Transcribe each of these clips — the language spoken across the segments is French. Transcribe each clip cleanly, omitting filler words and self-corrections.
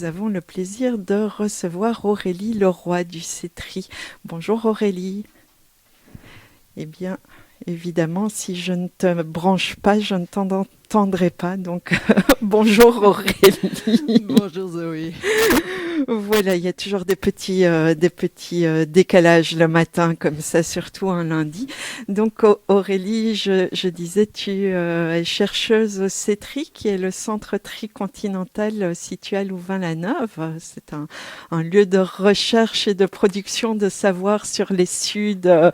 Nous avons le plaisir de recevoir Aurélie Leroy du CETRI. Bonjour Aurélie. Eh bien, évidemment, si je ne te branche pas, je ne t'entendrai pas. Donc, bonjour Aurélie. Bonjour Zoé. Voilà, il y a toujours des petits décalages le matin, comme ça, surtout un lundi. Donc Aurélie, je disais, tu es chercheuse au CETRI, qui est le centre tricontinental situé à Louvain-la-Neuve. C'est un lieu de recherche et de production de savoir sur les Suds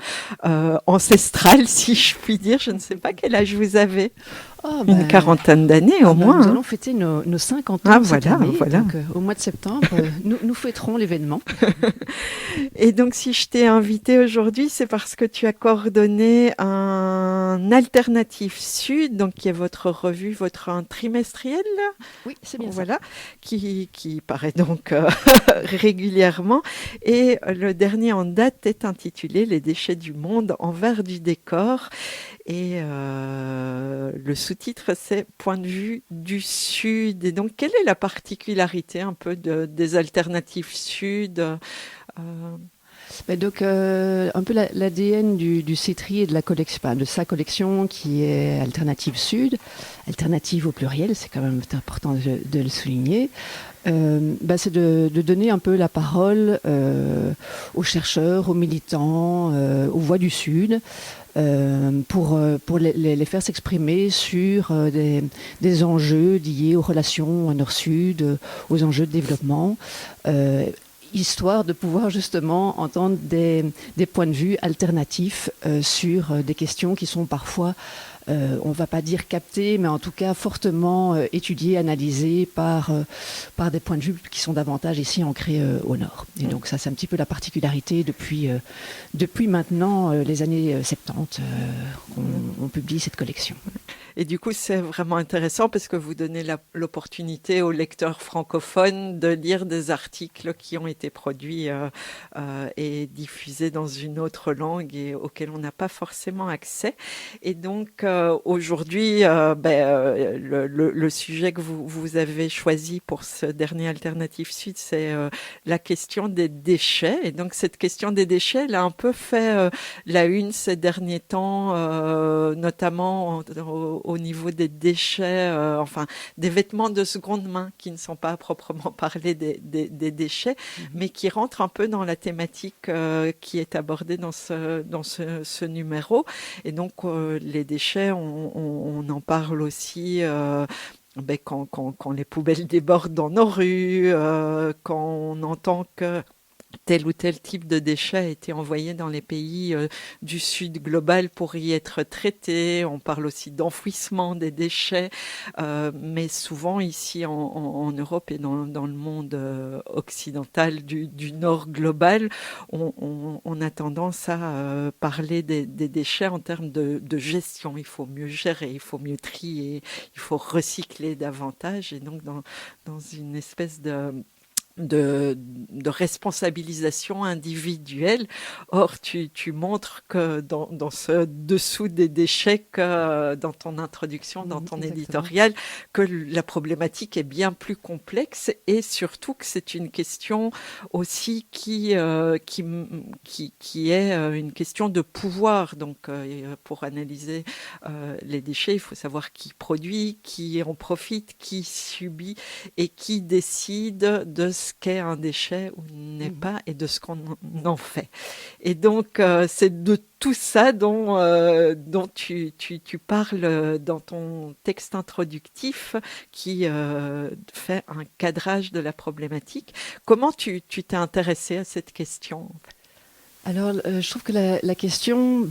ancestrales, si je puis dire. Je ne sais pas quel âge vous avez. Une quarantaine d'années au moins. Nous allons fêter nos 50 ans cette année. Voilà. Donc, au mois de septembre, nous fêterons l'événement. Et donc, si je t'ai invité aujourd'hui, c'est parce que tu as coordonné un Alternative Sud, donc qui est votre revue, un trimestriel. Oui, c'est bien voilà, ça. Qui paraît donc régulièrement. Et le dernier en date est intitulé Les déchets du monde, envers du décor. Et le sous-titre, c'est Point de vue du Sud. Et donc, quelle est la particularité un peu des Alternatives Sud Donc, un peu l'ADN du CETRI et de la collection, de sa collection qui est Alternative Sud, alternative au pluriel, c'est quand même important de le souligner. C'est de donner un peu la parole aux chercheurs, aux militants, aux voix du Sud, pour les faire s'exprimer sur des enjeux liés aux relations Nord-Sud, aux enjeux de développement, histoire de pouvoir justement entendre des points de vue alternatifs sur des questions qui sont parfois, on ne va pas dire captées, mais en tout cas fortement étudiées, analysées par des points de vue qui sont davantage ici ancrés au Nord. Et donc ça, c'est un petit peu la particularité depuis maintenant les années 70 qu'on publie cette collection. Et du coup, c'est vraiment intéressant parce que vous donnez l'opportunité aux lecteurs francophones de lire des articles qui ont été produits et diffusés dans une autre langue et auxquels on n'a pas forcément accès. Et donc, aujourd'hui, le sujet que vous avez choisi pour ce dernier Alternative Sud, c'est la question des déchets. Et donc, cette question des déchets, elle a un peu fait la une ces derniers temps, notamment au niveau des déchets, des vêtements de seconde main qui ne sont pas à proprement parler des déchets, mais qui rentrent un peu dans la thématique qui est abordée dans ce numéro. Et donc, les déchets, on en parle aussi quand les poubelles débordent dans nos rues, quand on entend que tel ou tel type de déchet a été envoyé dans les pays du Sud global pour y être traité. On parle aussi d'enfouissement des déchets, mais souvent ici en Europe et dans le monde occidental du Nord global, on a tendance à parler des déchets en termes de gestion. Il faut mieux gérer, il faut mieux trier, il faut recycler davantage. Et donc dans une espèce de responsabilisation individuelle. Or, tu montres que dans ce dessous des déchets, que dans ton introduction, dans ton éditorial, que la problématique est bien plus complexe et surtout que c'est une question aussi qui est une question de pouvoir. Donc, pour analyser les déchets, il faut savoir qui produit, qui en profite, qui subit et qui décide de ce qu'est un déchet ou n'est pas et de ce qu'on en fait. Et donc, c'est de tout ça dont tu parles dans ton texte introductif qui fait un cadrage de la problématique. Comment tu t'es intéressée à cette question ? Alors, je trouve que la question,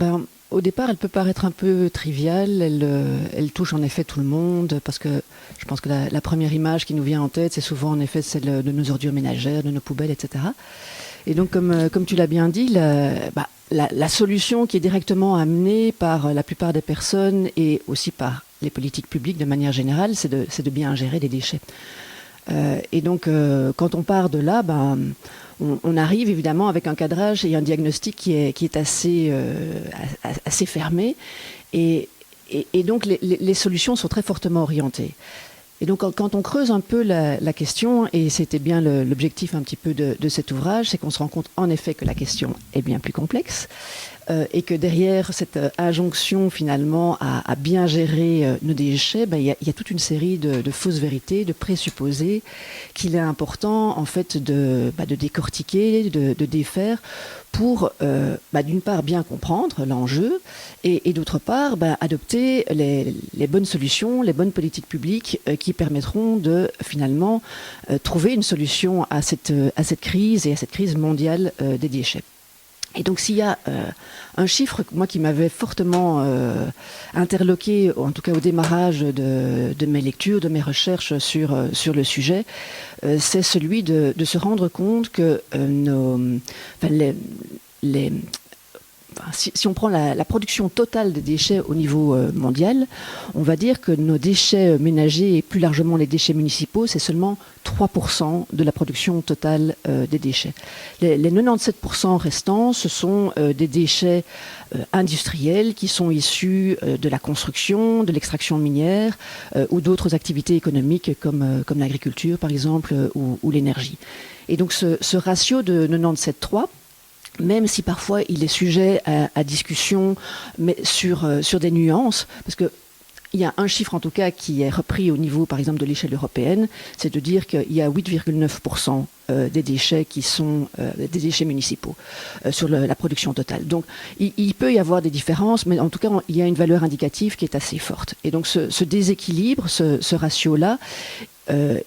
au départ, elle peut paraître un peu triviale. Elle touche en effet tout le monde, parce que je pense que la première image qui nous vient en tête, c'est souvent en effet celle de nos ordures ménagères, de nos poubelles, etc. Et donc, comme tu l'as bien dit, la solution qui est directement amenée par la plupart des personnes et aussi par les politiques publiques de manière générale, c'est de bien gérer les déchets. Et donc, quand on part de là, on arrive évidemment avec un cadrage et un diagnostic qui est assez fermé. Et donc, les solutions sont très fortement orientées. Et donc, quand on creuse un peu la question, et c'était bien l'objectif un petit peu de cet ouvrage, c'est qu'on se rend compte en effet que la question est bien plus complexe, et que derrière cette injonction finalement à bien gérer nos déchets, il y a toute une série de fausses vérités, de présupposés qu'il est important en fait de décortiquer, de défaire pour d'une part bien comprendre l'enjeu et d'autre part adopter les bonnes solutions, les bonnes politiques publiques qui permettront de finalement trouver une solution à cette crise et à cette crise mondiale des déchets. Et donc s'il y a un chiffre moi qui m'avait fortement interloqué, en tout cas au démarrage de mes lectures, de mes recherches sur le sujet, c'est celui de se rendre compte que si on prend la production totale des déchets au niveau mondial, on va dire que nos déchets ménagers et plus largement les déchets municipaux, c'est seulement 3% de la production totale des déchets. Les 97% restants, ce sont des déchets industriels qui sont issus de la construction, de l'extraction minière ou d'autres activités économiques comme l'agriculture par exemple ou l'énergie. Et donc ce ratio de 97,3, même si parfois il est sujet à discussion, mais sur des nuances, parce que il y a un chiffre en tout cas qui est repris au niveau par exemple de l'échelle européenne, c'est de dire qu'il y a 8,9% des déchets qui sont des déchets municipaux sur la production totale. Donc il peut y avoir des différences, mais en tout cas il y a une valeur indicative qui est assez forte. Et donc ce déséquilibre, ce ratio-là,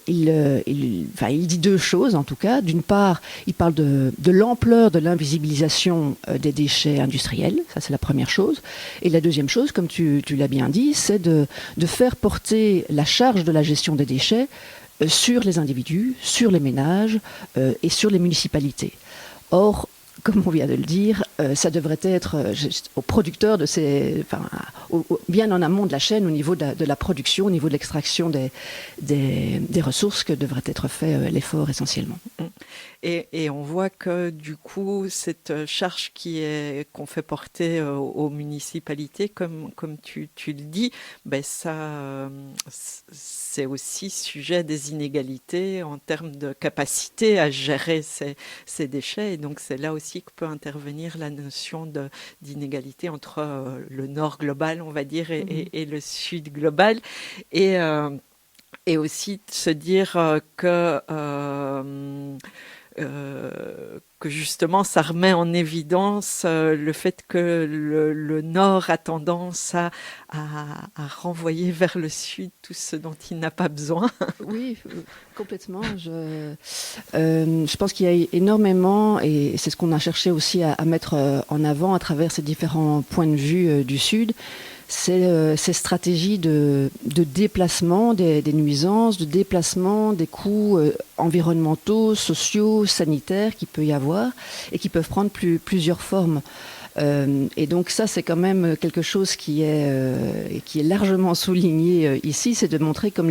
il dit deux choses en tout cas. D'une part, il parle de l'ampleur de l'invisibilisation des déchets industriels, ça c'est la première chose. Et la deuxième chose, comme tu l'as bien dit, c'est de faire porter la charge de la gestion des déchets sur les individus, sur les ménages et sur les municipalités. Or, comme on vient de le dire, ça devrait être aux producteurs de bien en amont de la chaîne, au niveau de la production, au niveau de l'extraction des ressources, que devrait être fait l'effort essentiellement. Et on voit que du coup, cette charge qu'on fait porter aux municipalités, comme tu le dis, ça, c'est aussi sujet à des inégalités en termes de capacité à gérer ces déchets. Et donc c'est là aussi que peut intervenir la notion d'inégalité entre le nord global, on va dire, et le sud global. Et aussi de se dire que justement ça remet en évidence le fait que le Nord a tendance à renvoyer vers le Sud tout ce dont il n'a pas besoin. Oui, complètement. Je pense qu'il y a énormément, et c'est ce qu'on a cherché aussi à mettre en avant à travers ces différents points de vue du Sud, c'est ces stratégies de déplacement des nuisances, de déplacement des coûts environnementaux, sociaux, sanitaires qu'il peut y avoir et qui peuvent prendre plusieurs formes. Et donc ça, c'est quand même quelque chose qui est largement souligné ici, c'est de montrer comme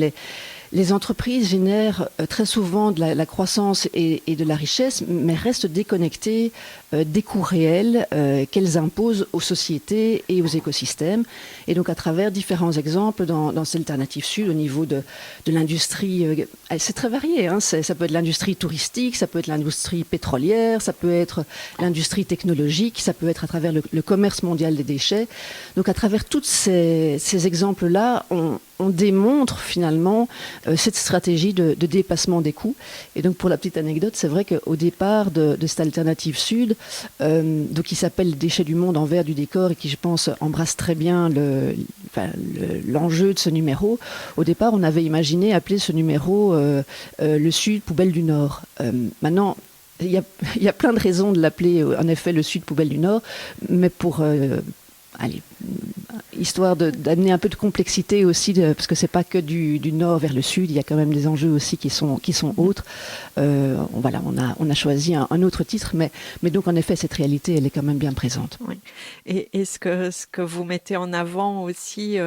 les entreprises génèrent très souvent de la croissance et de la richesse, mais restent déconnectées des coûts réels qu'elles imposent aux sociétés et aux écosystèmes. Et donc à travers différents exemples dans cette alternative sud, au niveau de l'industrie, c'est très varié, hein, ça peut être l'industrie touristique, ça peut être l'industrie pétrolière, ça peut être l'industrie technologique, ça peut être à travers le commerce mondial des déchets. Donc à travers tous ces exemples-là, on démontre finalement cette stratégie de dépassement des coûts. Et donc pour la petite anecdote, c'est vrai qu'au départ de cette alternative sud, donc qui s'appelle Déchets du monde envers du décor et qui, je pense, embrasse très bien l'enjeu de ce numéro, au départ on avait imaginé appeler ce numéro le Sud poubelle du Nord. Maintenant, il y a plein de raisons de l'appeler en effet le Sud poubelle du Nord, mais pour histoire d'amener un peu de complexité aussi, parce que c'est pas que du nord vers le sud, il y a quand même des enjeux aussi qui sont autres. On a choisi un autre titre, mais donc en effet cette réalité elle est quand même bien présente. Oui. Et ce que vous mettez en avant aussi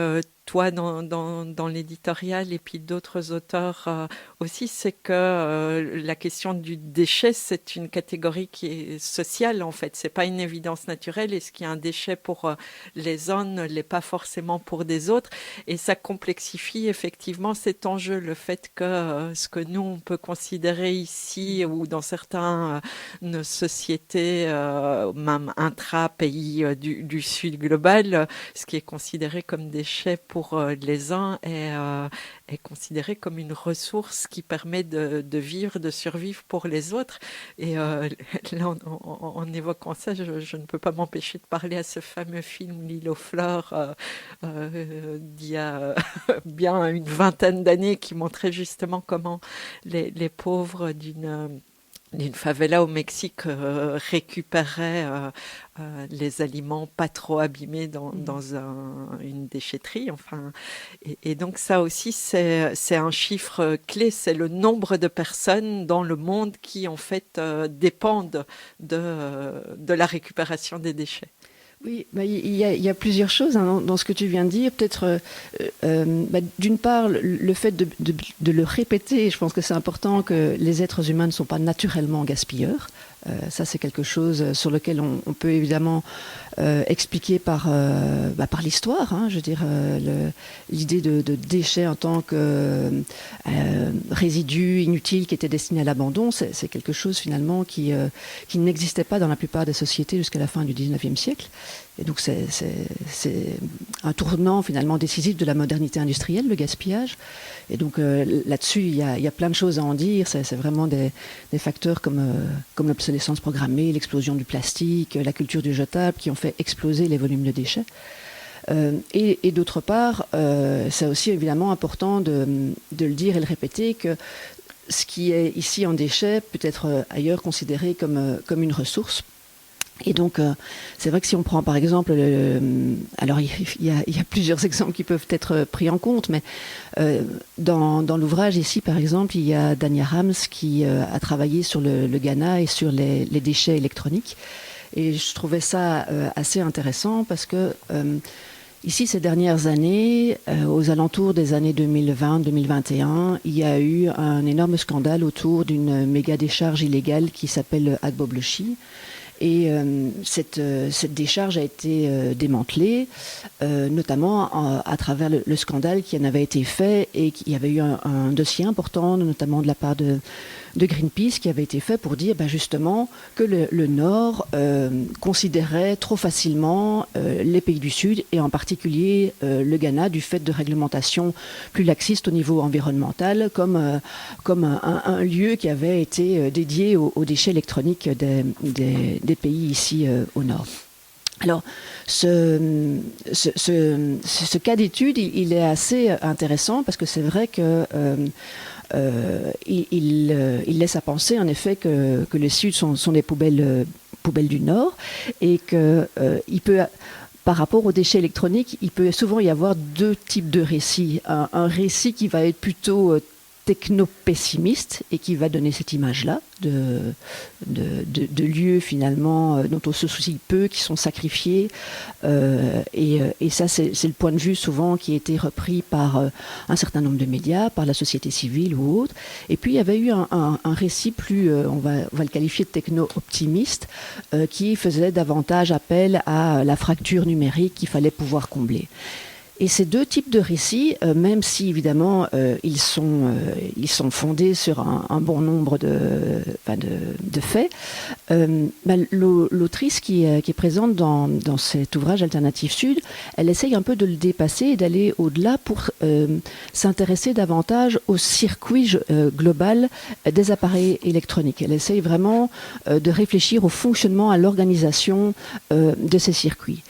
toi dans l'éditorial et puis d'autres auteurs aussi, c'est que la question du déchet, c'est une catégorie qui est sociale en fait. C'est pas une évidence naturelle et ce qui est un déchet pour les uns ne l'est pas forcément pour des autres. Et ça complexifie effectivement cet enjeu, le fait que ce que nous on peut considérer ici ou dans certaines sociétés, même intra-pays du Sud global, ce qui est considéré comme déchet pour les uns est considéré comme une ressource qui permet de vivre, de survivre pour les autres. Et là, en évoquant ça, je ne peux pas m'empêcher de parler à ce fameux film L'île aux fleurs d'il y a bien une vingtaine d'années qui montrait justement comment les pauvres d'une favela au Mexique récupérait les aliments pas trop abîmés dans une déchetterie. Enfin, et donc ça aussi, c'est un chiffre clé, c'est le nombre de personnes dans le monde qui en fait dépendent de la récupération des déchets. Oui, il y a plusieurs choses dans ce que tu viens de dire. Peut-être, d'une part, le fait de le répéter, je pense que c'est important que les êtres humains ne sont pas naturellement gaspilleurs. Ça, c'est quelque chose sur lequel on peut évidemment expliquer par l'histoire. Hein, je veux dire, l'idée de déchets en tant que résidus inutiles qui étaient destinés à l'abandon, c'est quelque chose finalement qui n'existait pas dans la plupart des sociétés jusqu'à la fin du 19e siècle. Et donc c'est un tournant finalement décisif de la modernité industrielle, le gaspillage. Et donc là-dessus, il y a plein de choses à en dire. C'est vraiment des facteurs comme l'obsolescence programmée, l'explosion du plastique, la culture du jetable qui ont fait exploser les volumes de déchets. Et d'autre part, c'est aussi évidemment important de le dire et le répéter que ce qui est ici en déchet peut être ailleurs considéré comme une ressource. Et donc, c'est vrai que si on prend par exemple, alors il y a plusieurs exemples qui peuvent être pris en compte, mais dans l'ouvrage ici, par exemple, il y a Dania Rams qui a travaillé sur le Ghana et sur les déchets électroniques. Et je trouvais ça assez intéressant parce que ici, ces dernières années, aux alentours des années 2020-2021, il y a eu un énorme scandale autour d'une méga décharge illégale qui s'appelle Agboblochi. Et cette décharge a été démantelée, notamment à travers le scandale qui en avait été fait, et qu'il y avait eu un dossier important, notamment de la part de Greenpeace, qui avait été fait pour dire justement que le Nord considérait trop facilement les pays du Sud, et en particulier le Ghana, du fait de réglementations plus laxistes au niveau environnemental, comme un lieu qui avait été dédié aux déchets électroniques des pays ici au Nord. Alors, ce cas d'étude, il est assez intéressant parce que c'est vrai que il laisse à penser en effet que les Suds sont des poubelles du Nord, et que il peut, par rapport aux déchets électroniques, il peut souvent y avoir deux types de récits. Un récit qui va être plutôt techno-pessimiste et qui va donner cette image-là de lieux finalement dont on se soucie peu, qui sont sacrifiés, et ça c'est le point de vue souvent qui a été repris par un certain nombre de médias, par la société civile ou autre. Et puis il y avait eu un récit plus, on va le qualifier de techno-optimiste, qui faisait davantage appel à la fracture numérique qu'il fallait pouvoir combler. Et ces deux types de récits, même si évidemment ils sont fondés sur un bon nombre de faits, l'autrice qui est présente dans cet ouvrage Alternative Sud, elle essaye un peu de le dépasser et d'aller au-delà pour s'intéresser davantage au circuit global des appareils électroniques. Elle essaye vraiment de réfléchir au fonctionnement, à l'organisation de ces circuits.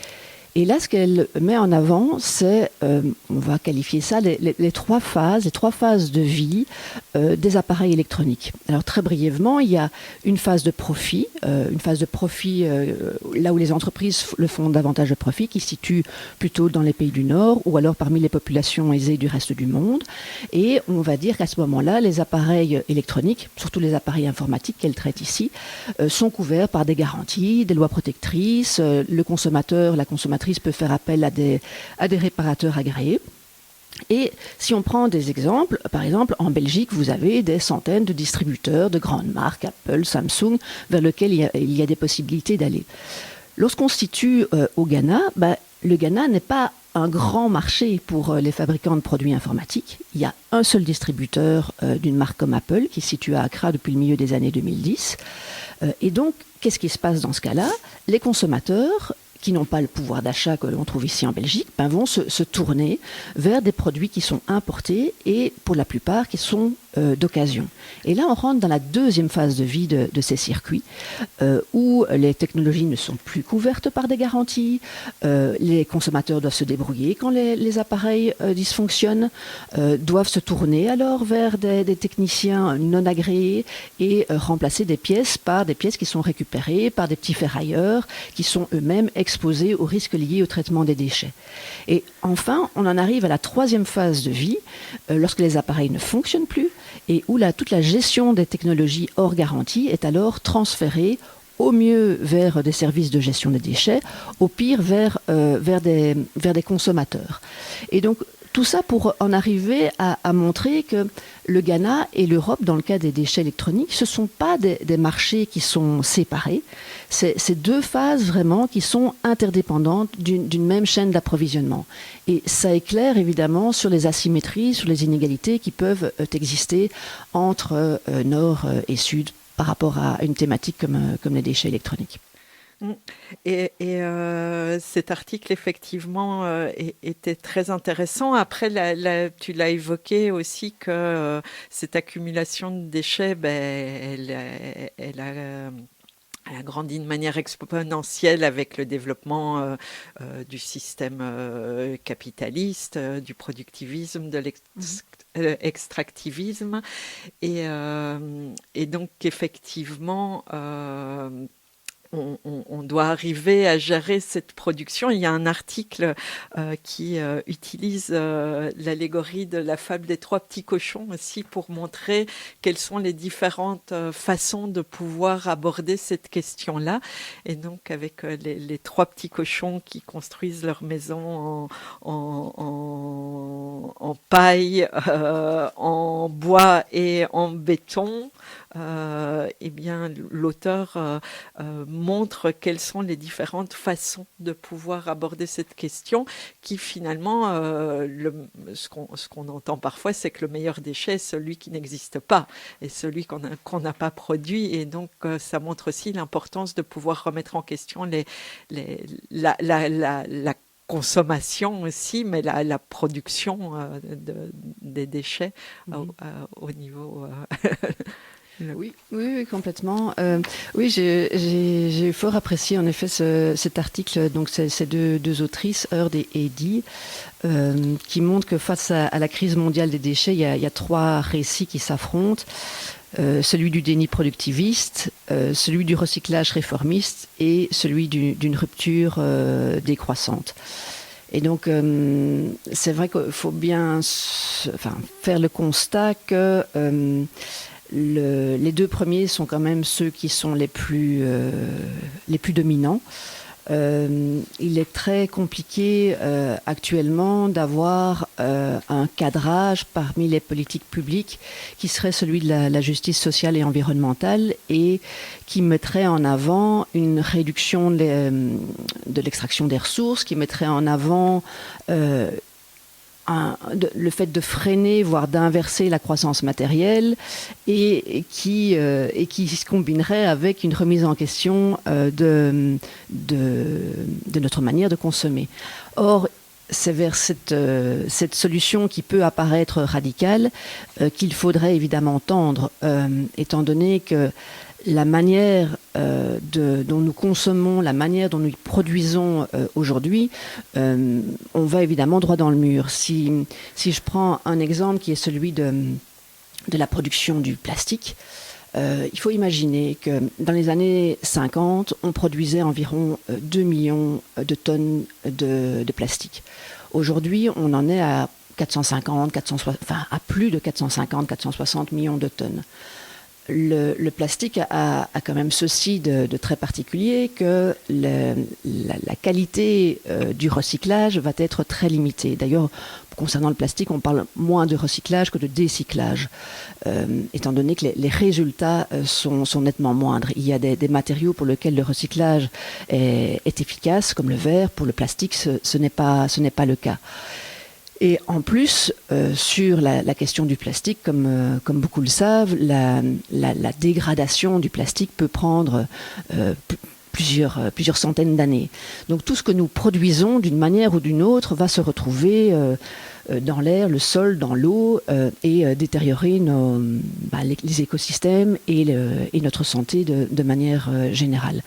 Et là, ce qu'elle met en avant, c'est, on va qualifier ça, les trois phases de vie des appareils électroniques. Alors très brièvement, il y a une phase de profit, là où les entreprises le font davantage de profit, qui se situe plutôt dans les pays du Nord ou alors parmi les populations aisées du reste du monde. Et on va dire qu'à ce moment-là, les appareils électroniques, surtout les appareils informatiques qu'elle traite ici, sont couverts par des garanties, des lois protectrices. Le consommateur, la consommatrice peut faire appel à des réparateurs agréés. Et si on prend des exemples, par exemple, en Belgique, vous avez des centaines de distributeurs de grandes marques, Apple, Samsung, vers lesquels il y a des possibilités d'aller. Lorsqu'on se situe au Ghana, le Ghana n'est pas un grand marché pour les fabricants de produits informatiques. Il y a un seul distributeur d'une marque comme Apple qui est situé à Accra depuis le milieu des années 2010. Et donc, qu'est-ce qui se passe dans ce cas-là? Les consommateurs qui n'ont pas le pouvoir d'achat que l'on trouve ici en Belgique, vont se tourner vers des produits qui sont importés et pour la plupart qui sont d'occasion. Et là, on rentre dans la deuxième phase de vie de ces circuits où les technologies ne sont plus couvertes par des garanties, les consommateurs doivent se débrouiller quand les appareils dysfonctionnent, doivent se tourner alors vers des techniciens non agréés et remplacer des pièces par des pièces qui sont récupérées par des petits ferrailleurs qui sont eux-mêmes exposés aux risques liés au traitement des déchets. Et enfin, on en arrive à la troisième phase de vie, lorsque les appareils ne fonctionnent plus et où toute la gestion des technologies hors garantie est alors transférée au mieux vers des services de gestion des déchets, au pire vers des consommateurs. Et donc, tout ça pour en arriver à montrer que le Ghana et l'Europe, dans le cas des déchets électroniques, ce ne sont pas des marchés qui sont séparés. C'est deux phases vraiment qui sont interdépendantes d'une même chaîne d'approvisionnement. Et ça éclaire évidemment sur les asymétries, sur les inégalités qui peuvent exister entre Nord et Sud par rapport à une thématique comme les déchets électroniques. Et cet article, effectivement, était très intéressant. Après, tu l'as évoqué aussi que cette accumulation de déchets, elle a grandi de manière exponentielle avec le développement du système capitaliste, du productivisme, de l'extractivisme. Et donc, effectivement, on doit arriver à gérer cette production. Il y a un article qui utilise l'allégorie de la fable des trois petits cochons aussi pour montrer quelles sont les différentes façons de pouvoir aborder cette question-là. Et donc avec les trois petits cochons qui construisent leur maison en paille, en bois et en béton, eh bien l'auteur montre quelles sont les différentes façons de pouvoir aborder cette question qui finalement, ce qu'on entend parfois, c'est que le meilleur déchet est celui qui n'existe pas et celui qu'on n'a pas produit. Et donc, ça montre aussi l'importance de pouvoir remettre en question la consommation aussi, mais la production des déchets au niveau... Oui, complètement. Oui, j'ai fort apprécié en effet cet article. Donc, ces deux autrices, Heard et Eddy, qui montrent que face à la crise mondiale des déchets, il y a trois récits qui s'affrontent. Celui du déni productiviste, celui du recyclage réformiste et celui d'une rupture décroissante. Et donc, c'est vrai qu'il faut bien faire le constat que les deux premiers sont quand même ceux qui sont les plus dominants. Il est très compliqué actuellement d'avoir un cadrage parmi les politiques publiques qui serait celui de la justice sociale et environnementale et qui mettrait en avant une réduction de l'extraction des ressources, qui mettrait en avant le fait de freiner, voire d'inverser la croissance matérielle et qui se combinerait avec une remise en question de notre manière de consommer. Or, c'est vers cette solution qui peut apparaître radicale qu'il faudrait évidemment tendre, étant donné que la manière dont nous consommons, la manière dont nous produisons aujourd'hui, on va évidemment droit dans le mur. Si je prends un exemple qui est celui de la production du plastique, il faut imaginer que dans les années 50, on produisait environ 2 millions de tonnes de plastique. Aujourd'hui, on en est à 450, à plus de 450, 460 millions de tonnes. Le plastique a quand même ceci de très particulier que la qualité du recyclage va être très limitée. D'ailleurs, concernant le plastique, on parle moins de recyclage que de décyclage, étant donné que les résultats sont nettement moindres. Il y a des matériaux pour lesquels le recyclage est efficace, comme le verre. Pour le plastique, ce n'est pas le cas. Et en plus, sur la question du plastique, comme beaucoup le savent, la dégradation du plastique peut prendre plusieurs centaines d'années. Donc tout ce que nous produisons d'une manière ou d'une autre va se retrouver dans l'air, le sol, dans l'eau et détériorer les écosystèmes et notre santé de manière générale.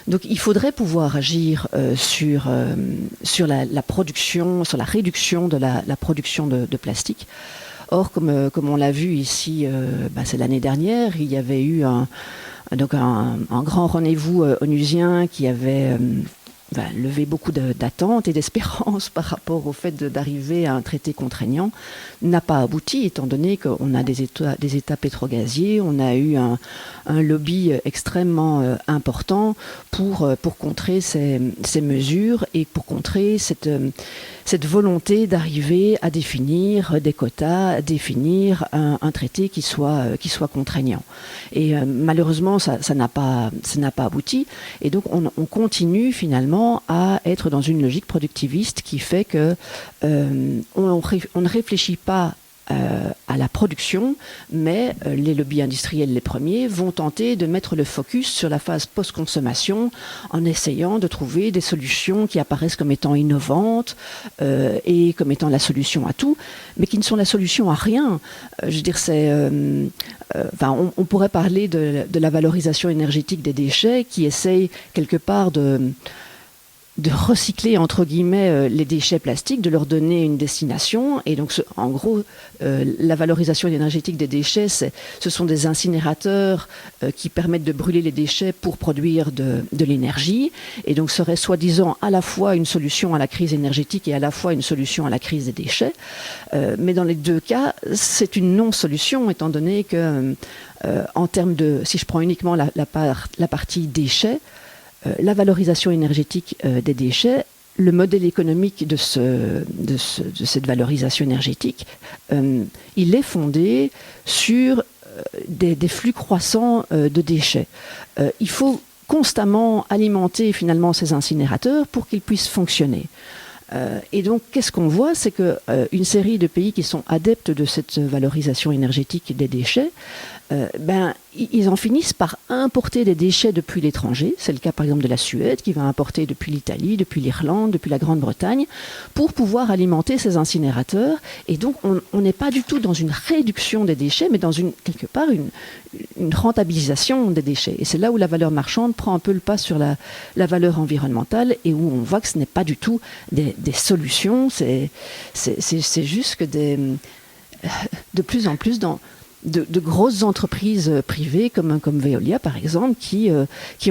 Donc il faudrait pouvoir agir sur la production, sur la réduction de la production de plastique. Or, comme on l'a vu ici, c'est l'année dernière, il y avait eu un grand rendez-vous onusien qui avait levé beaucoup d'attentes et d'espérances par rapport au fait d'arriver à un traité contraignant, n'a pas abouti, étant donné qu'on a des États pétrogaziers, on a eu un lobby extrêmement important pour contrer ces mesures et pour contrer cette volonté d'arriver à définir des quotas, à définir un traité qui soit contraignant. Et malheureusement, ça n'a pas abouti. Et donc, on continue finalement à être dans une logique productiviste qui fait que on ne réfléchit pas à la production, mais les lobbies industriels, les premiers, vont tenter de mettre le focus sur la phase post-consommation en essayant de trouver des solutions qui apparaissent comme étant innovantes et comme étant la solution à tout, mais qui ne sont la solution à rien. Je veux dire, on pourrait parler de la valorisation énergétique des déchets qui essaye quelque part de recycler, entre guillemets, les déchets plastiques, de leur donner une destination. Et donc, en gros, la valorisation énergétique des déchets, ce sont des incinérateurs qui permettent de brûler les déchets pour produire de l'énergie. Et donc, serait soi-disant à la fois une solution à la crise énergétique et à la fois une solution à la crise des déchets. Mais dans les deux cas, c'est une non-solution, étant donné que, en termes de... Si je prends uniquement la partie déchets, la valorisation énergétique des déchets, le modèle économique de cette valorisation énergétique, il est fondé sur des flux croissants de déchets. Il faut constamment alimenter finalement ces incinérateurs pour qu'ils puissent fonctionner. Et donc, qu'est-ce qu'on voit? C'est qu'une série de pays qui sont adeptes de cette valorisation énergétique des déchets, ils en finissent par importer des déchets depuis l'étranger. C'est le cas par exemple de la Suède qui va importer depuis l'Italie, depuis l'Irlande, depuis la Grande-Bretagne pour pouvoir alimenter ces incinérateurs. Et donc on n'est pas du tout dans une réduction des déchets, mais dans quelque part une rentabilisation des déchets. Et c'est là où la valeur marchande prend un peu le pas sur la valeur environnementale et où on voit que ce n'est pas du tout des solutions. C'est juste que de plus en plus de grosses entreprises privées comme Veolia par exemple qui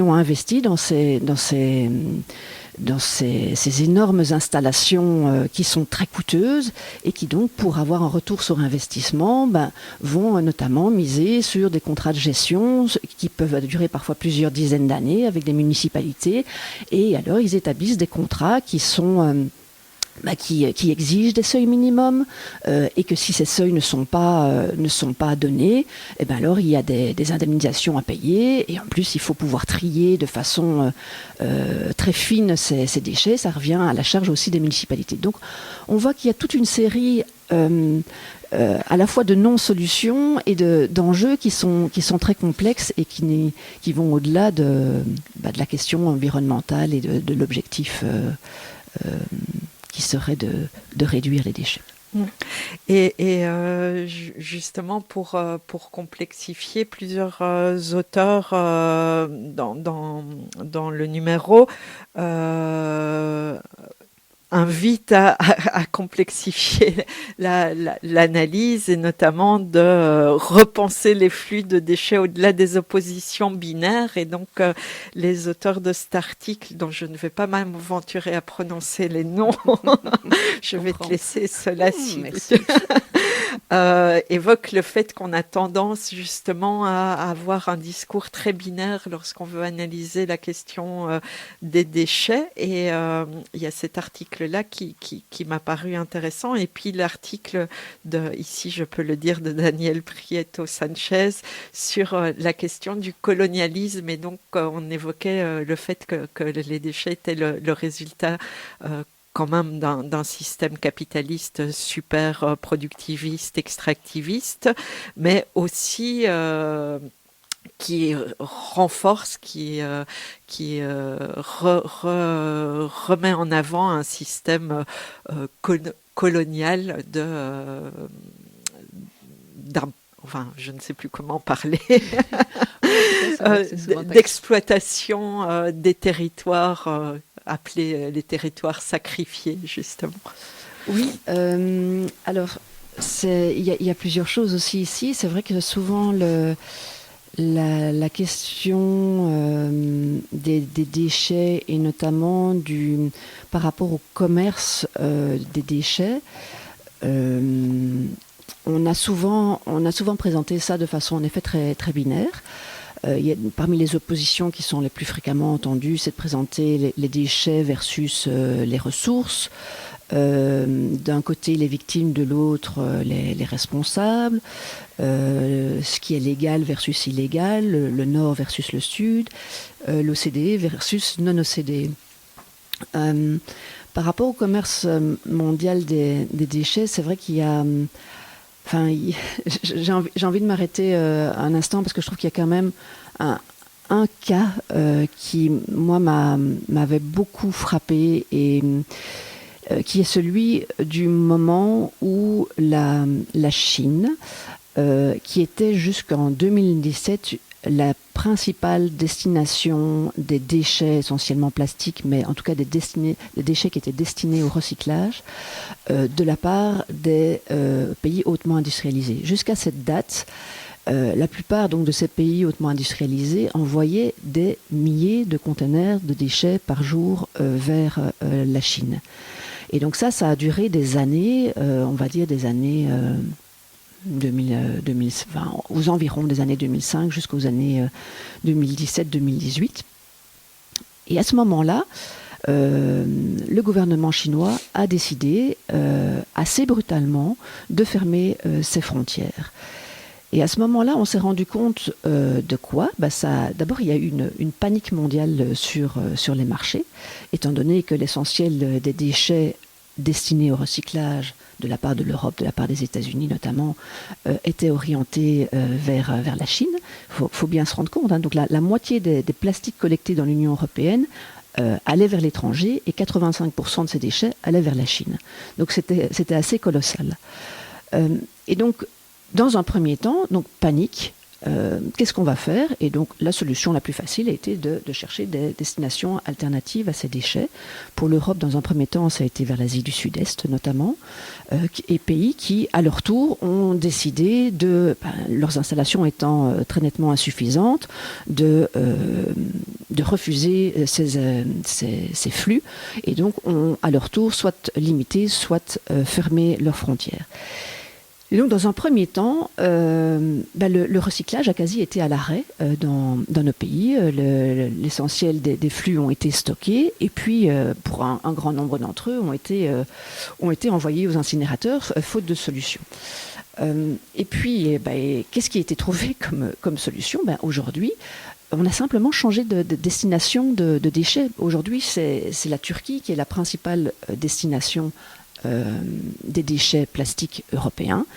ont investi dans ces énormes installations qui sont très coûteuses et qui donc pour avoir un retour sur investissement vont notamment miser sur des contrats de gestion qui peuvent durer parfois plusieurs dizaines d'années avec des municipalités et alors ils établissent des contrats qui sont qui exigent des seuils minimums et que si ces seuils ne sont pas donnés, alors il y a des indemnisations à payer et en plus il faut pouvoir trier de façon très fine ces déchets. Ça revient à la charge aussi des municipalités. Donc on voit qu'il y a toute une série à la fois de non-solutions et d'enjeux qui sont très complexes et qui vont au-delà de la question environnementale et de l'objectif qui serait de réduire les déchets. Et justement, pour complexifier, plusieurs auteurs dans le numéro invite à complexifier l'analyse et notamment de repenser les flux de déchets au-delà des oppositions binaires. Et donc, les auteurs de cet article, dont je ne vais pas m'aventurer à prononcer les noms, je vais te laisser cela évoque le fait qu'on a tendance justement à avoir un discours très binaire lorsqu'on veut analyser la question des déchets. Et il y a cet article article-là qui m'a paru intéressant. Et puis l'article ici je peux le dire, de Daniel Prieto Sanchez sur la question du colonialisme. Et donc on évoquait le fait que les déchets étaient le résultat quand même d'un système capitaliste super productiviste, extractiviste, mais aussi qui renforce, qui remet en avant un système colonial enfin, je ne sais plus comment parler, d'exploitation des territoires appelés les territoires sacrifiés, justement. Oui, alors il y a plusieurs choses aussi ici. C'est vrai que souvent la question des déchets et notamment par rapport au commerce des déchets, on a souvent présenté ça de façon en effet très, très binaire. Parmi les oppositions qui sont les plus fréquemment entendues, c'est de présenter les déchets versus les ressources. D'un côté les victimes, de l'autre les responsables, ce qui est légal versus illégal, le nord versus le sud, l'OCDE versus non-OCDE. Par rapport au commerce mondial des déchets, c'est vrai qu'il y a... j'ai envie de m'arrêter un instant parce que je trouve qu'il y a quand même un cas qui, moi, m'avait beaucoup frappé et qui est celui du moment où la Chine, qui était jusqu'en 2017 la principale destination des déchets essentiellement plastiques, mais en tout cas des déchets qui étaient destinés au recyclage, de la part des pays hautement industrialisés. Jusqu'à cette date, la plupart donc de ces pays hautement industrialisés envoyaient des milliers de conteneurs de déchets par jour vers la Chine. Et donc ça a duré des années, on va dire des années 2020, aux environs des années 2005 jusqu'aux années 2017-2018. Et à ce moment-là, le gouvernement chinois a décidé assez brutalement de fermer ses frontières. Et à ce moment-là, on s'est rendu compte de quoi ? D'abord, il y a eu une panique mondiale sur les marchés, étant donné que l'essentiel des déchets destinés au recyclage de la part de l'Europe, de la part des États-Unis notamment, était orienté vers la Chine. Faut bien se rendre compte. Donc la moitié des plastiques collectés dans l'Union européenne allaient vers l'étranger et 85% de ces déchets allaient vers la Chine. Donc c'était assez colossal. Et donc, dans un premier temps, donc panique. Qu'est-ce qu'on va faire ? Et donc la solution la plus facile a été de chercher des destinations alternatives à ces déchets. Pour l'Europe, dans un premier temps, ça a été vers l'Asie du Sud-Est notamment, et pays qui, à leur tour, ont décidé leurs installations étant très nettement insuffisantes, de refuser ces flux, et donc ont, à leur tour, soit limité, soit fermé leurs frontières. Et donc, dans un premier temps, le recyclage a quasi été à l'arrêt dans nos pays. L'essentiel des flux ont été stockés et puis, pour un grand nombre d'entre eux, ont été envoyés aux incinérateurs, faute de solution. Et puis, qu'est-ce qui a été trouvé comme solution ? Aujourd'hui, on a simplement changé de destination de déchets. Aujourd'hui, c'est la Turquie qui est la principale destination des déchets plastiques européens.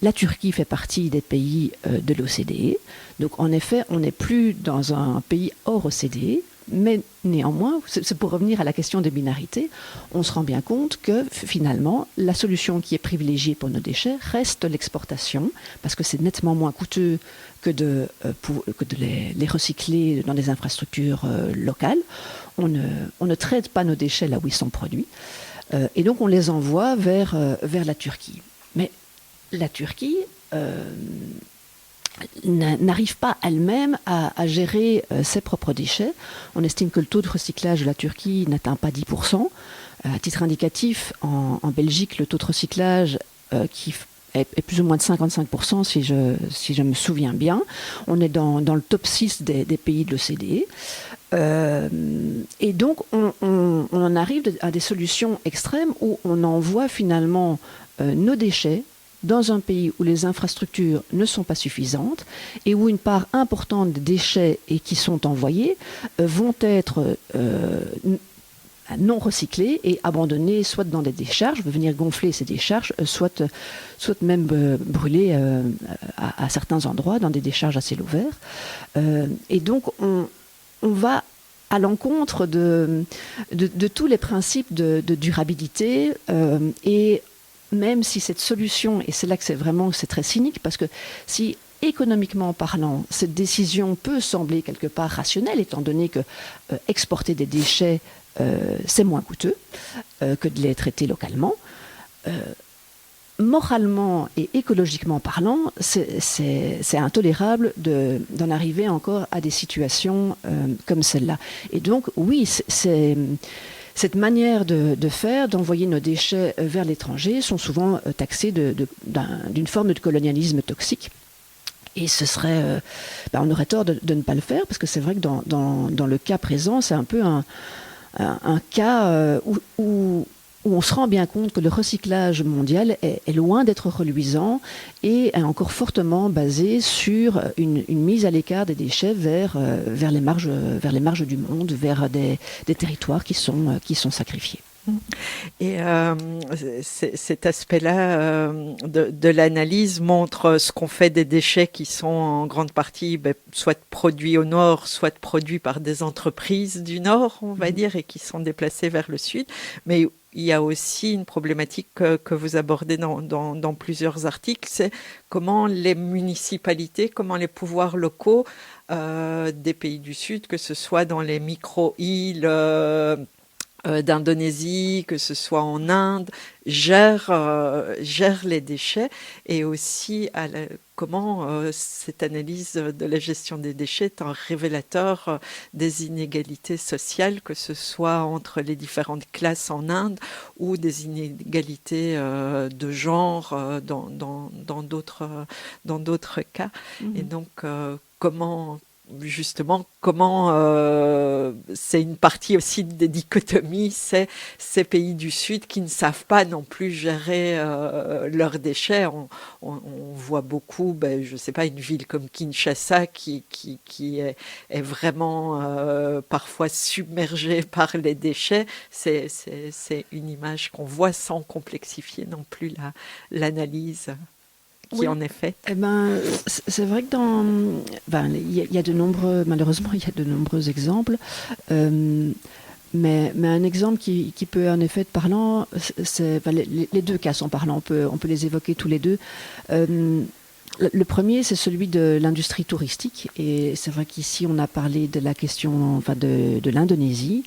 La Turquie fait partie des pays de l'OCDE. Donc, en effet, on n'est plus dans un pays hors OCDE, mais néanmoins, c'est pour revenir à la question des binarités, on se rend bien compte que finalement, la solution qui est privilégiée pour nos déchets reste l'exportation, parce que c'est nettement moins coûteux que de les recycler dans des infrastructures locales. On ne traite pas nos déchets là où ils sont produits. Et donc on les envoie vers la Turquie. Mais la Turquie n'arrive pas elle-même à gérer ses propres déchets. On estime que le taux de recyclage de la Turquie n'atteint pas 10%. À titre indicatif, en Belgique, le taux de recyclage qui est plus ou moins de 55% si je me souviens bien. On est dans le top 6 des pays de l'OCDE. Et donc on en arrive à des solutions extrêmes où on envoie finalement nos déchets dans un pays où les infrastructures ne sont pas suffisantes et où une part importante des déchets qui sont envoyés vont être non recyclés et abandonnés soit dans des décharges, venir gonfler ces décharges, soit même brûlés à certains endroits dans des décharges à ciel ouvert. Et donc on va à l'encontre de tous les principes de durabilité et même si cette solution, et c'est là que c'est très cynique, parce que si économiquement parlant, cette décision peut sembler quelque part rationnelle, étant donné que exporter des déchets, c'est moins coûteux que de les traiter localement, moralement et écologiquement parlant, c'est intolérable d'en arriver encore à des situations comme celle-là. Et donc, oui, cette manière de faire, d'envoyer nos déchets vers l'étranger, sont souvent taxés d'une forme de colonialisme toxique. Et ce serait, on aurait tort de ne pas le faire, parce que c'est vrai que dans le cas présent, c'est un peu un cas où on se rend bien compte que le recyclage mondial est loin d'être reluisant et est encore fortement basé sur une mise à l'écart des déchets vers les marges du monde, vers des territoires qui sont sacrifiés. Et cet aspect-là de l'analyse montre ce qu'on fait des déchets qui sont en grande partie soit produits au nord, soit produits par des entreprises du nord, on va dire, et qui sont déplacés vers le sud. Mais il y a aussi une problématique que vous abordez dans plusieurs articles, c'est comment les municipalités, comment les pouvoirs locaux des pays du Sud, que ce soit dans les micro-îles d'Indonésie, que ce soit en Inde, gère les déchets, et aussi comment cette analyse de la gestion des déchets est un révélateur des inégalités sociales, que ce soit entre les différentes classes en Inde ou des inégalités de genre dans d'autres cas. Et donc comment c'est une partie aussi des dichotomies, c'est ces pays du Sud qui ne savent pas non plus gérer leurs déchets. On voit beaucoup, je ne sais pas, une ville comme Kinshasa qui est vraiment parfois submergée par les déchets. C'est une image qu'on voit sans complexifier non plus l'analyse qui en est faite. C'est vrai que il y a malheureusement, il y a de nombreux exemples. Mais un exemple qui peut en effet être parlant, les deux cas sont parlants, on peut les évoquer tous les deux. Le premier, c'est celui de l'industrie touristique. Et c'est vrai qu'ici, on a parlé de la question de l'Indonésie,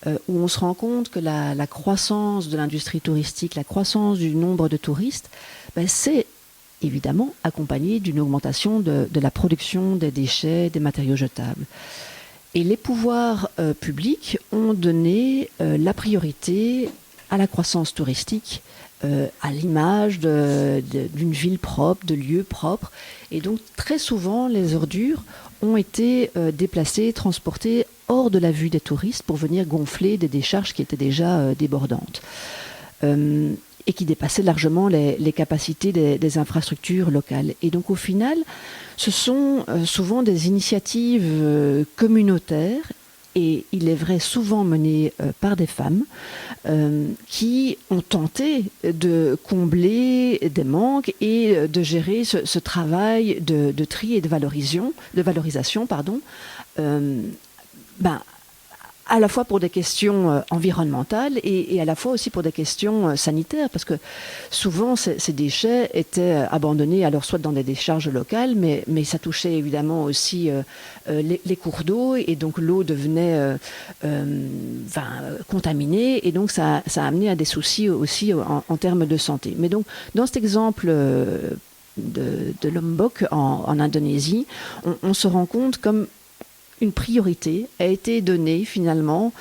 où on se rend compte que la croissance de l'industrie touristique, la croissance du nombre de touristes, c'est évidemment accompagné d'une augmentation de la production des déchets, des matériaux jetables. Et les pouvoirs publics ont donné la priorité à la croissance touristique, à l'image d'une ville propre, de lieux propres. Et donc très souvent, les ordures ont été déplacées, transportées hors de la vue des touristes pour venir gonfler des décharges qui étaient déjà débordantes. Et qui dépassaient largement les capacités des infrastructures locales. Et donc au final, ce sont souvent des initiatives communautaires, et il est vrai souvent menées par des femmes, qui ont tenté de combler des manques et de gérer ce travail de tri et de valorisation, à la fois pour des questions environnementales et à la fois aussi pour des questions sanitaires, parce que souvent ces déchets étaient abandonnés alors soit dans des décharges locales, mais ça touchait évidemment aussi les cours d'eau, et donc l'eau devenait contaminée, et donc ça a amené à des soucis aussi en termes de santé. Mais donc dans cet exemple de Lombok en Indonésie, on se rend compte comme une priorité a été donnée finalement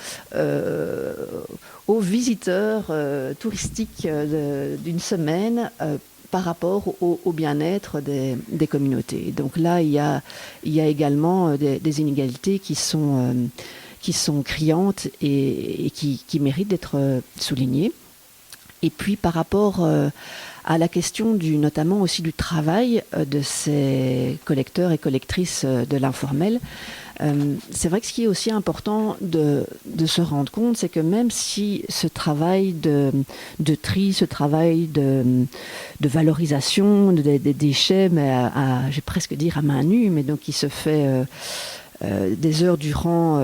aux visiteurs touristiques d'une semaine par rapport au bien-être des communautés. Donc là, il y a également des inégalités qui sont criantes et qui méritent d'être soulignées. Et puis par rapport à la question notamment aussi du travail de ces collecteurs et collectrices de l'informel, c'est vrai que ce qui est aussi important de se rendre compte, c'est que même si ce travail de tri, ce travail de valorisation des déchets, mais je vais presque dire à main nue, mais donc qui se fait des heures durant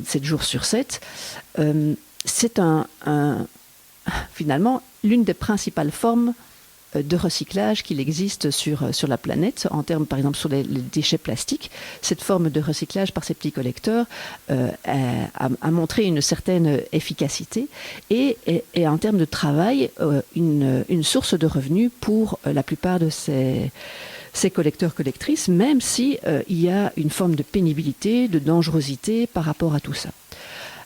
7 jours sur 7, c'est finalement l'une des principales formes de recyclage qu'il existe sur la planète, en termes par exemple sur les déchets plastiques. Cette forme de recyclage par ces petits collecteurs a montré une certaine efficacité et en termes de travail, une source de revenus pour la plupart de ces collecteurs-collectrices, même si il y a une forme de pénibilité, de dangerosité par rapport à tout ça.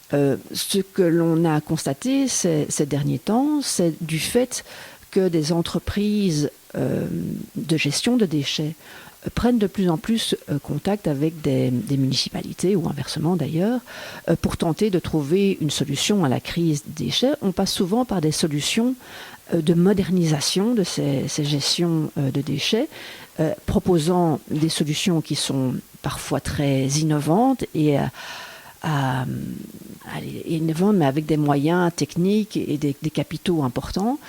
Ce que l'on a constaté ces derniers temps, c'est du fait que des entreprises de gestion de déchets prennent de plus en plus contact avec des municipalités, ou inversement d'ailleurs, pour tenter de trouver une solution à la crise des déchets. On passe souvent par des solutions de modernisation de ces gestions de déchets, proposant des solutions qui sont parfois très innovantes et innovantes, mais avec des moyens techniques et des capitaux importants,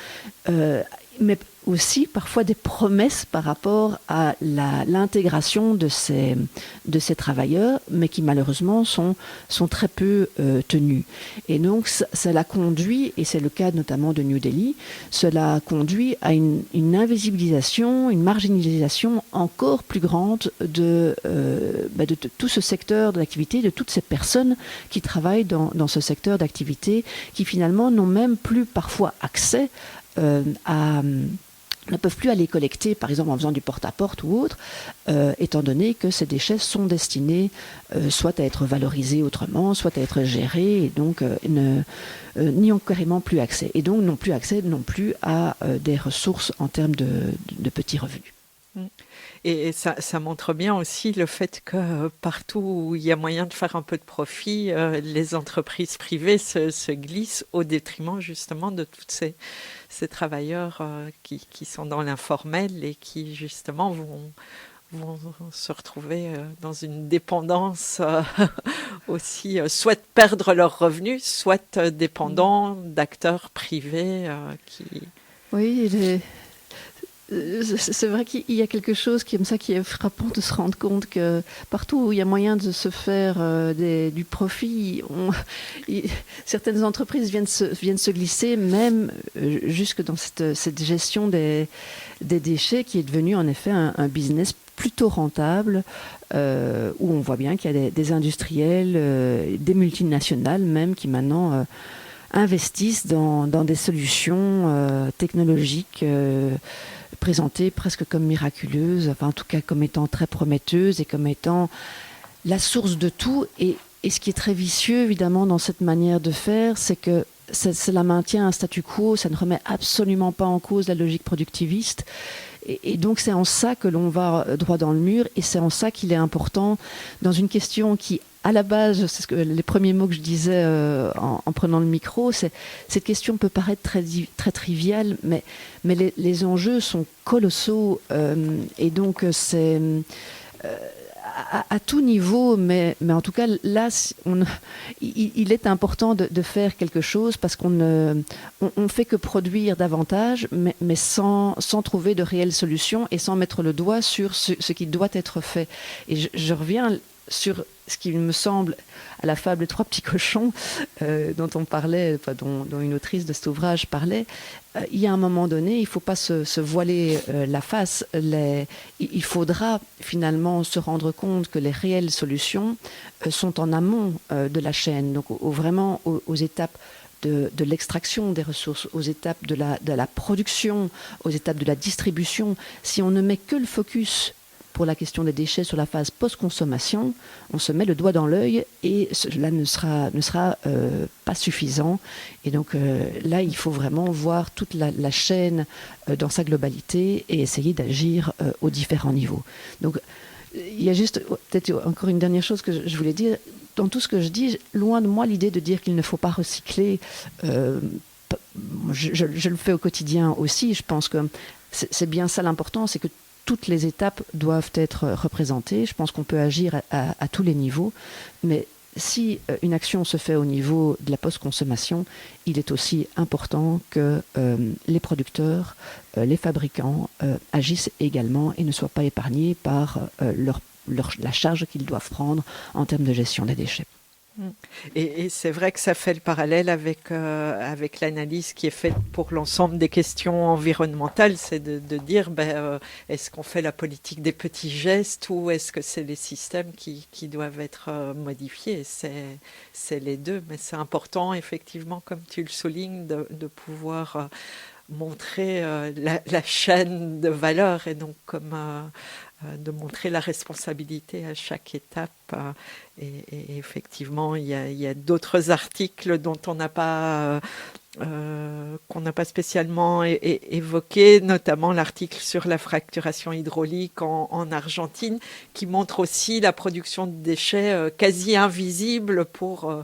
mais aussi parfois des promesses par rapport à l'intégration de ces travailleurs, mais qui malheureusement sont très peu tenues. Et donc cela conduit, et c'est le cas notamment de New Delhi, cela conduit à une invisibilisation, une marginalisation encore plus grande de tout ce secteur d'activité, de toutes ces personnes qui travaillent dans ce secteur d'activité, qui finalement n'ont même plus parfois accès ne peuvent plus aller collecter, par exemple en faisant du porte-à-porte ou autre, étant donné que ces déchets sont destinés soit à être valorisés autrement, soit à être gérés, et donc n'y ont carrément plus accès. Et donc n'ont plus accès non plus à des ressources en termes de petits revenus. Et ça montre bien aussi le fait que partout où il y a moyen de faire un peu de profit, les entreprises privées se glissent au détriment justement de tous ces travailleurs qui sont dans l'informel et qui justement vont se retrouver dans une dépendance aussi, soit perdre leurs revenus, soit dépendants d'acteurs privés qui... Oui, c'est vrai qu'il y a quelque chose qui est frappant de se rendre compte que partout où il y a moyen de se faire du profit, certaines entreprises viennent se glisser, même jusque dans cette gestion des déchets qui est devenue en effet un business plutôt rentable, où on voit bien qu'il y a des industriels, des multinationales même, qui maintenant investissent dans des solutions technologiques présentées presque comme miraculeuses, enfin en tout cas comme étant très prometteuses et comme étant la source de tout. Et ce qui est très vicieux évidemment dans cette manière de faire, c'est que cela maintient un statu quo, ça ne remet absolument pas en cause la logique productiviste. Et donc c'est en ça que l'on va droit dans le mur, et c'est en ça qu'il est important, dans une question qui, à la base, c'est les premiers mots que je disais en prenant le micro, cette question peut paraître très triviale, mais les enjeux sont colossaux, et donc c'est... à tout niveau, mais en tout cas, là, il est important de faire quelque chose, parce qu'on ne fait que produire davantage, mais sans trouver de réelles solutions et sans mettre le doigt sur ce qui doit être fait. Et je reviens sur ce qui me semble à la fable Les Trois Petits Cochons, dont on parlait, dont une autrice de cet ouvrage parlait. Il y a un moment donné, il ne faut pas se voiler la face. Il faudra finalement se rendre compte que les réelles solutions sont en amont de la chaîne, donc vraiment aux étapes de l'extraction des ressources, aux étapes de la production, aux étapes de la distribution. Si on ne met que le focus pour la question des déchets sur la phase post-consommation, on se met le doigt dans l'œil et cela ne sera pas suffisant. Et donc là, il faut vraiment voir toute la chaîne dans sa globalité et essayer d'agir aux différents niveaux. Donc, il y a juste peut-être encore une dernière chose que je voulais dire. Dans tout ce que je dis, loin de moi l'idée de dire qu'il ne faut pas recycler. Je le fais au quotidien aussi. Je pense que c'est bien ça l'important, c'est que toutes les étapes doivent être représentées. Je pense qu'on peut agir à tous les niveaux. Mais si une action se fait au niveau de la post-consommation, il est aussi important que les producteurs, les fabricants agissent également et ne soient pas épargnés par la charge qu'ils doivent prendre en termes de gestion des déchets. Et c'est vrai que ça fait le parallèle avec l'analyse qui est faite pour l'ensemble des questions environnementales, c'est de dire est-ce qu'on fait la politique des petits gestes ou est-ce que c'est les systèmes qui doivent être modifiés. C'est les deux, mais c'est important effectivement, comme tu le soulignes, de pouvoir montrer la chaîne de valeur et donc de montrer la responsabilité à chaque étape. Et effectivement, il y a d'autres articles dont on n'a pas qu'on n'a pas spécialement évoqué, notamment l'article sur la fracturation hydraulique en Argentine, qui montre aussi la production de déchets quasi invisible pour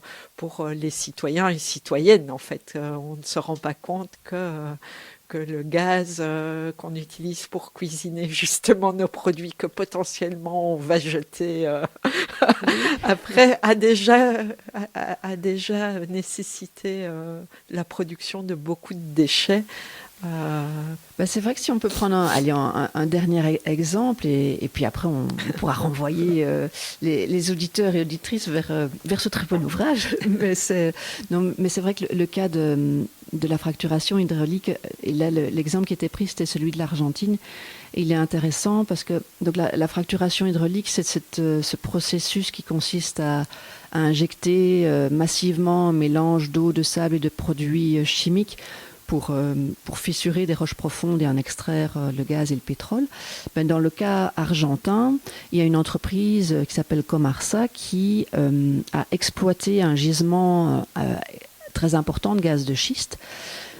les citoyens et citoyennes. En fait, on ne se rend pas compte que le gaz qu'on utilise pour cuisiner justement nos produits que potentiellement on va jeter après a déjà nécessité la production de beaucoup de déchets. C'est vrai que si on peut prendre un dernier exemple et puis après on pourra renvoyer les auditeurs et auditrices vers ce très bon ouvrage. Mais c'est vrai que le cas de la fracturation hydraulique, et là l'exemple qui était pris c'était celui de l'Argentine. Et il est intéressant parce que donc la fracturation hydraulique, c'est ce processus qui consiste à injecter massivement un mélange d'eau, de sable et de produits chimiques pour fissurer des roches profondes et en extraire le gaz et le pétrole. Dans le cas argentin, il y a une entreprise qui s'appelle Comarsa qui a exploité un gisement très important de gaz de schiste,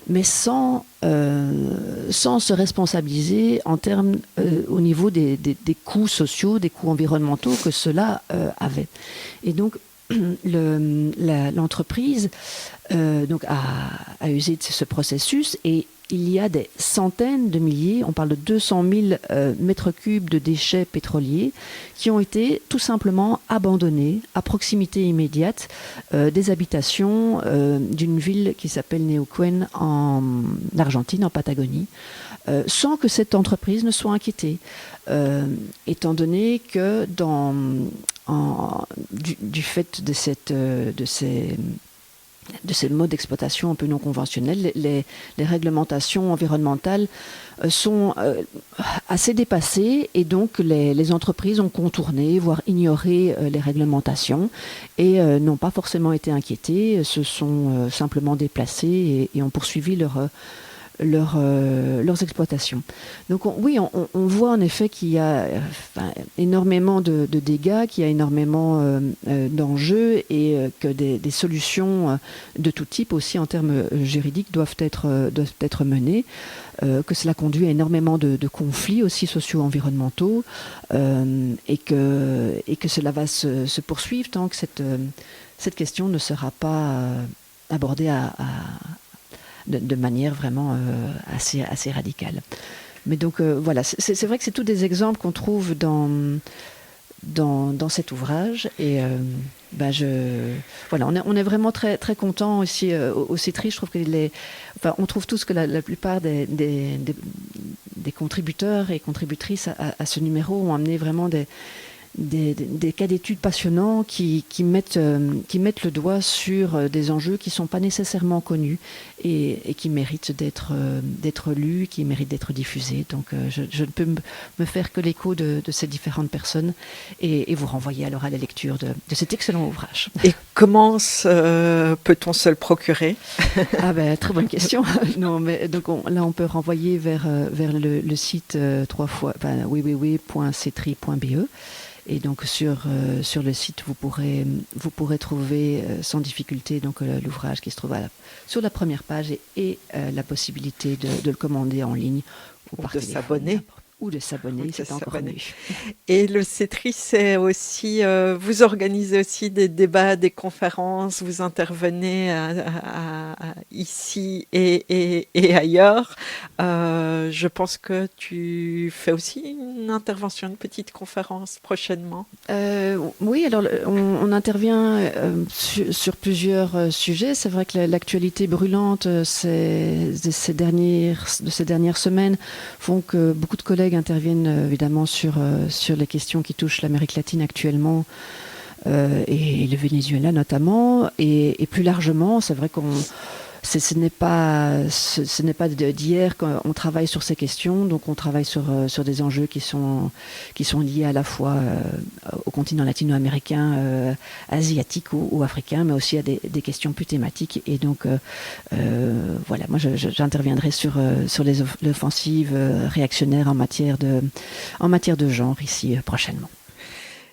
mais sans se responsabiliser en termes au niveau des coûts sociaux, des coûts environnementaux que cela avait. Et donc, l'entreprise donc a usé de ce processus et il y a des centaines de milliers, on parle de 200 000 mètres cubes de déchets pétroliers qui ont été tout simplement abandonnés à proximité immédiate des habitations d'une ville qui s'appelle Neuquén en Argentine, en Patagonie, sans que cette entreprise ne soit inquiétée, étant donné que du fait de ces modes d'exploitation un peu non conventionnels, les réglementations environnementales sont assez dépassées et donc les entreprises ont contourné, voire ignoré les réglementations et n'ont pas forcément été inquiétées, se sont simplement déplacées et ont poursuivi leurs exploitations. Donc on voit en effet qu'il y a énormément de dégâts, qu'il y a énormément d'enjeux et que des solutions de tout type aussi en termes juridiques doivent être menées, que cela conduit à énormément de conflits aussi socio-environnementaux et que cela va se poursuivre tant que cette question ne sera pas abordée de manière vraiment assez radicale. Mais donc voilà, c'est vrai que c'est tous des exemples qu'on trouve dans cet ouvrage et voilà, on est vraiment très très content aussi au CITRI. Je trouve que on trouve tous que la plupart des contributeurs et contributrices à ce numéro ont amené vraiment des cas d'études passionnants qui mettent le doigt sur des enjeux qui ne sont pas nécessairement connus et qui méritent d'être lus, qui méritent d'être diffusés. Donc je ne peux me faire que l'écho de ces différentes personnes et vous renvoyer alors à la lecture de cet excellent ouvrage. Et comment peut-on se le procurer? Ah ben, très bonne question. Non, mais donc là on peut renvoyer vers le site www.cetri.be. Et donc sur le site, vous pourrez trouver sans difficulté donc l'ouvrage qui se trouve sur la première page et la possibilité de le commander en ligne ou de s'abonner. Ou de s'abonner, c'est encore mieux. Et le CETRI, c'est aussi, vous organisez aussi des débats, des conférences, vous intervenez ici et ailleurs. Je pense que tu fais aussi une intervention, une petite conférence prochainement. Oui, alors on intervient sur plusieurs sujets. C'est vrai que l'actualité brûlante de ces dernières semaines font que beaucoup de collègues interviennent évidemment sur les questions qui touchent l'Amérique latine actuellement et le Venezuela notamment. Et plus largement, c'est vrai ce n'est pas d'hier qu'on travaille sur ces questions. Donc on travaille sur des enjeux qui sont liés à la fois au continent latino-américain, asiatique ou africain, mais aussi à des questions plus thématiques. Et donc voilà, moi j'interviendrai sur l'offensive réactionnaire en matière de genre ici prochainement.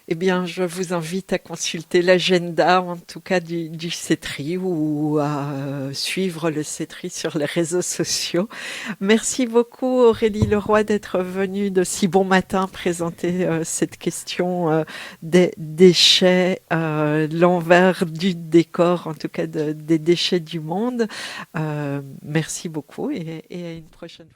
Eh bien, je vous invite à consulter l'agenda, en tout cas du CETRI, ou à suivre le CETRI sur les réseaux sociaux. Merci beaucoup Aurélie Leroy d'être venue de si bon matin présenter cette question des déchets, l'envers du décor, en tout cas des déchets du monde. Merci beaucoup et à une prochaine fois.